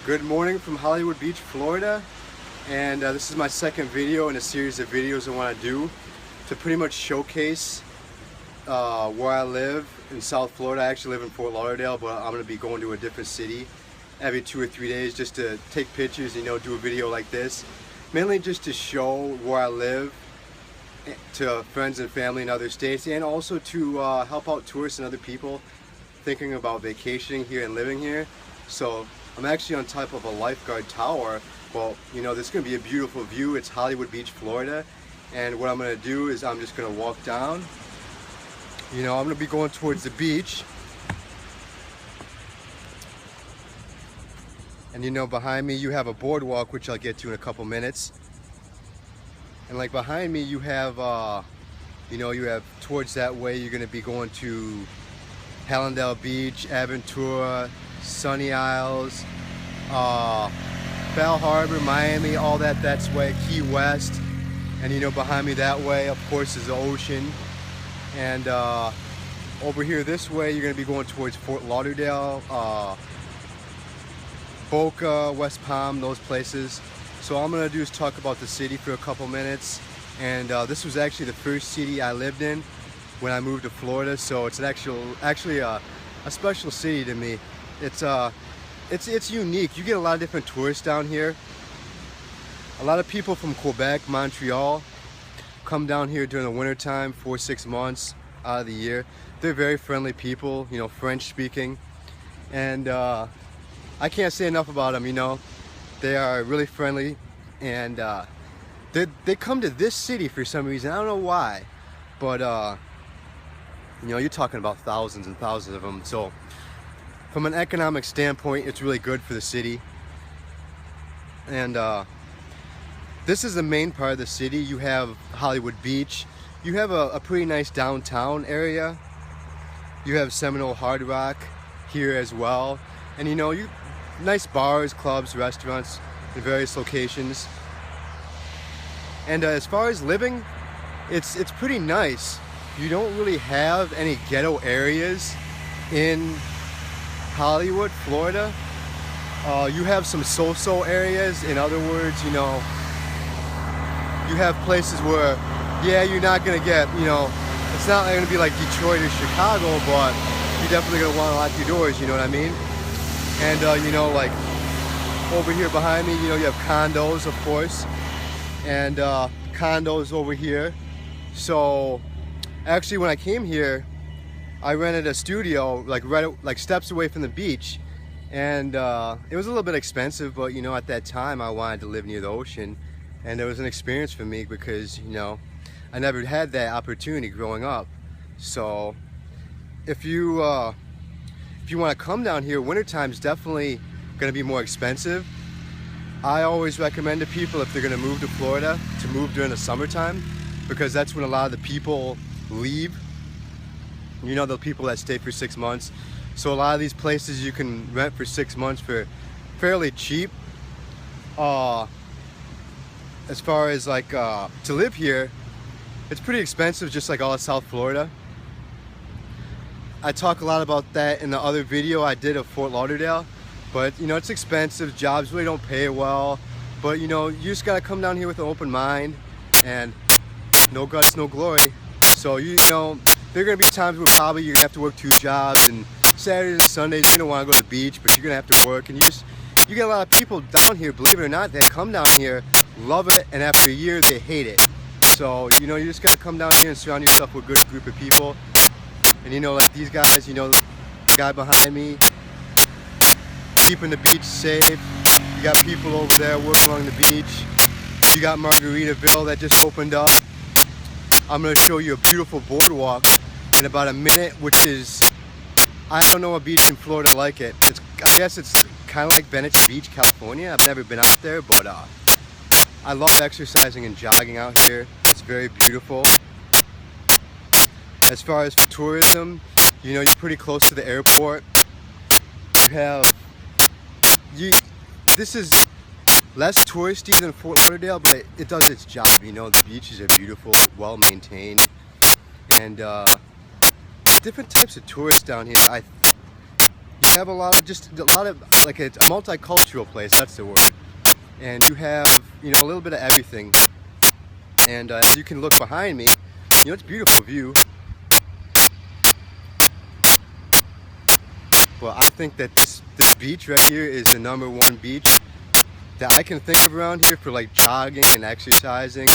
Good morning from Hollywood Beach, Florida, and this is my second video in a series of videos I want to do to pretty much showcase where I live in South Florida. I actually live in Fort Lauderdale, but I'm going to be going to a different city every 2 or 3 days just to take pictures, do a video like this, mainly just to show where I live to friends and family in other states, and also to help out tourists and other people thinking about vacationing here and living here. So I'm actually on top of a lifeguard tower. Well, there's going to be a beautiful view. It's Hollywood Beach, Florida, and what I'm going to do is I'm just going to walk down. I'm going to be going towards the beach, and behind me you have a boardwalk, which I'll get to in a couple minutes. And like behind me you have you have towards that way you're going to be going to Hallandale Beach, Aventura, Sunny Isles, Bal Harbour, Miami, all that's way, Key West. And behind me that way, of course, is the ocean. And over here this way, you're going to be going towards Fort Lauderdale, Boca, West Palm, those places. So all I'm going to do is talk about the city for a couple minutes. And this was actually the first city I lived in when I moved to Florida, so it's actually a special city to me. It's unique. You get a lot of different tourists down here. A lot of people from Quebec, Montreal come down here during the winter time, 4-6 months out of the year. They're very friendly people, French speaking, and I can't say enough about them. They are really friendly, and they come to this city for some reason. I don't know why, but you're talking about thousands and thousands of them. So from an economic standpoint, it's really good for the city. And this is the main part of the city. You have Hollywood Beach. You have a pretty nice downtown area. You have Seminole Hard Rock here as well. And you nice bars, clubs, restaurants in various locations. And as far as living, it's pretty nice. You don't really have any ghetto areas in Hollywood, Florida. You have some so-so areas. In other words, you have places where, yeah, you're not gonna get, it's not gonna be like Detroit or Chicago, but you're definitely gonna want to lock your doors. You know what I mean? And like over here behind me, you have condos, of course, and condos over here. So actually, when I came here, I rented a studio like steps away from the beach, and it was a little bit expensive, but at that time I wanted to live near the ocean, and it was an experience for me because I never had that opportunity growing up. So if you want to come down here, wintertime's definitely going to be more expensive. I always recommend to people, if they're going to move to Florida, to move during the summertime, because that's when a lot of the people leave. The people that stay for 6 months. So a lot of these places you can rent for 6 months for fairly cheap. As far as to live here, it's pretty expensive, just like all of South Florida. I talk a lot about that in the other video I did of Fort Lauderdale, but it's expensive. Jobs really don't pay well, but you just gotta come down here with an open mind, and no guts, no glory. So there are going to be times where probably you're going to have to work 2 jobs, and Saturdays and Sundays you're going to want to go to the beach, but you're going to have to work. And you get a lot of people down here, believe it or not, that come down here, love it, and after a year they hate it. So you just got to come down here and surround yourself with a good group of people. And like these guys, the guy behind me, keeping the beach safe. You got people over there working along the beach. You got Margaritaville that just opened up. I'm going to show you a beautiful boardwalk in about a minute, which is, I don't know a beach in Florida like it. I guess it's kind of like Venice Beach, California. I've never been out there, but I love exercising and jogging out here. It's very beautiful. As far as for tourism, you're pretty close to the airport. This is less touristy than Fort Lauderdale, but it does its job. The beaches are beautiful, well maintained, and different types of tourists down here. you have a lot of like it's a multicultural place. That's the word. And you have, you know, a little bit of everything. And as you can look behind me, you know, it's a beautiful view. But I think that this beach right here is the #1 beach that I can think of around here for like jogging and exercising.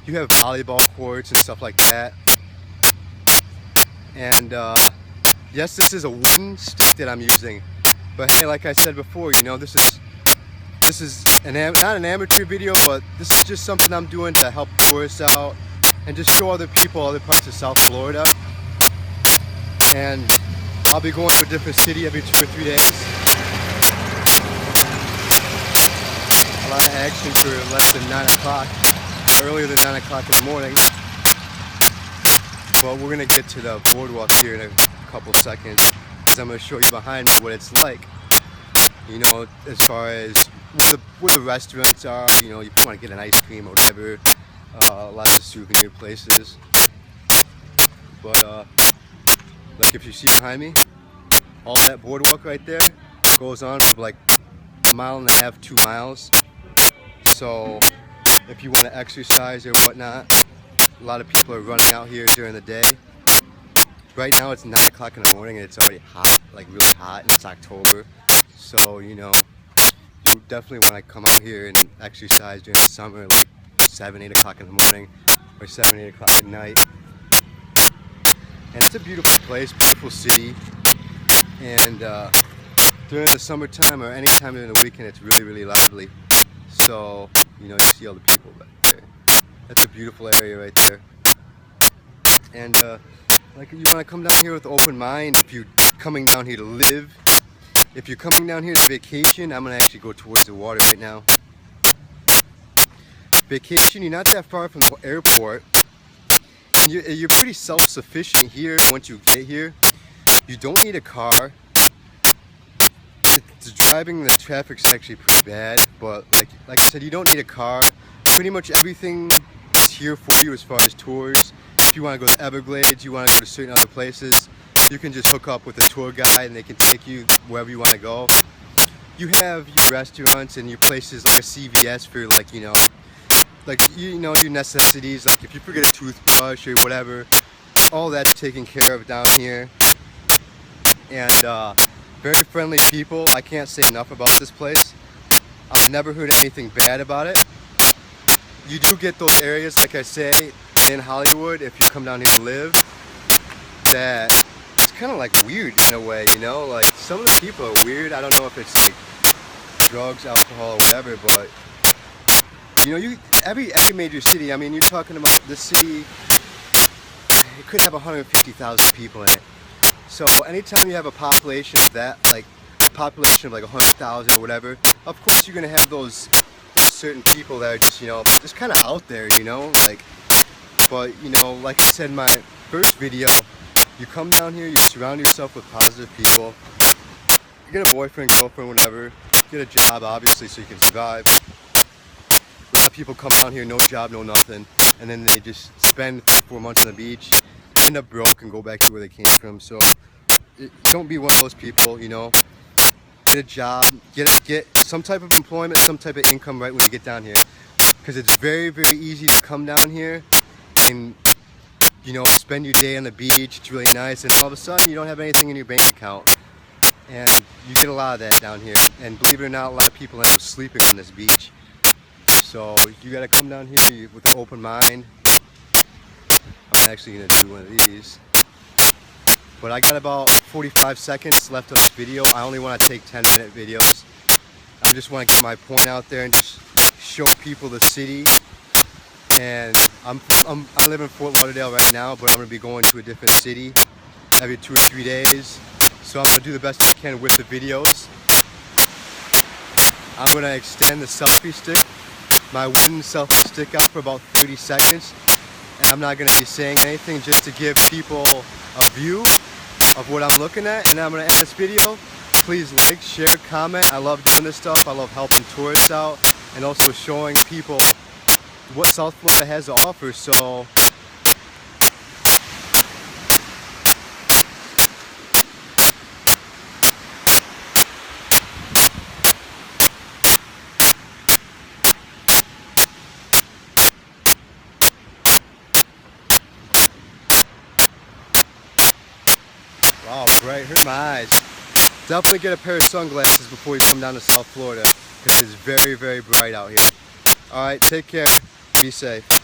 You have volleyball courts and stuff like that. And yes, this is a wooden stick that I'm using. But hey, like I said before, you know, this is not an amateur video, but this is just something I'm doing to help tourists out and just show other people other parts of South Florida. And I'll be going to a different city every 2 or 3 days. A lot of action for less than 9 o'clock, earlier than 9 o'clock in the morning. Well, we're gonna get to the boardwalk here in a couple seconds, because I'm gonna show you behind me what it's like. You know, as far as where the restaurants are, you know, you want to get an ice cream or whatever, lots of souvenir places. But like if you see behind me, all that boardwalk right there goes on for like 1.5 miles, 2 miles. So if you want to exercise or whatnot, a lot of people are running out here during the day. Right now it's 9 o'clock in the morning and it's already hot, like really hot, and it's October. So, you know, you definitely want to come out here and exercise during the summer, like 7, 8 o'clock in the morning or 7, 8 o'clock at night. And it's a beautiful place, beautiful city. And during the summertime or any time during the weekend, it's really, really lively. So, you know, you see all the people back there. That's a beautiful area right there. And like, you want to come down here with an open mind. If you're coming down here to live, if you're coming down here to vacation, I'm going to actually go towards the water right now. Vacation, you're not that far from the airport. You're pretty self-sufficient here once you get here. You don't need a car. The driving, the traffic's actually pretty bad, but like I said, you don't need a car. Pretty much everything is here for you as far as tours. If you want to go to Everglades, you want to go to certain other places, you can just hook up with a tour guide and they can take you wherever you want to go. You have your restaurants and your places like a CVS for like, you know, your necessities, like if you forget a toothbrush or whatever, all that's taken care of down here. And very friendly people. I can't say enough about this place. I've never heard anything bad about it. You do get those areas, like I say, in Hollywood, if you come down here to live, that it's kind of like weird in a way, you know, like some of the people are weird. I don't know if it's like drugs, alcohol, or whatever, but you know, every major city, I mean, you're talking about this city, it could have 150,000 people in it. So anytime you have a population of that, like a population of like 100,000 or whatever, of course you're gonna have those certain people that are just, you know, just kind of out there, you know, like. But you know, like I said in my first video, you come down here, you surround yourself with positive people. You get a boyfriend, girlfriend, whatever. Get a job, obviously, so you can survive. A lot of people come down here, no job, no nothing, and then they just spend 4 months on the beach, end up broke, and go back to where they came from. So don't be one of those people, you know. Get a job, get some type of employment, some type of income right when you get down here, because it's very, very easy to come down here and, you know, spend your day on the beach. It's really nice, and all of a sudden you don't have anything in your bank account, and you get a lot of that down here. And believe it or not, a lot of people end up sleeping on this beach. So you got to come down here with an open mind. I'm actually going to do one of these, but I got about 45 seconds left of this video. I only want to take 10-minute videos. I just want to get my point out there and just show people the city. And I live in Fort Lauderdale right now, but I'm going to be going to a different city every 2 or 3 days. So I'm going to do the best I can with the videos. I'm going to extend the selfie stick, my wooden selfie stick, out for about 30 seconds. And I'm not going to be saying anything, just to give people a view of what I'm looking at. And then I'm going to end this video. Please like, share, comment. I love doing this stuff. I love helping tourists out and also showing people what South Florida has to offer. So Wow, bright, hurt my eyes. Definitely get a pair of sunglasses before you come down to South Florida because it's very, very bright out here. All right, take care. Be safe.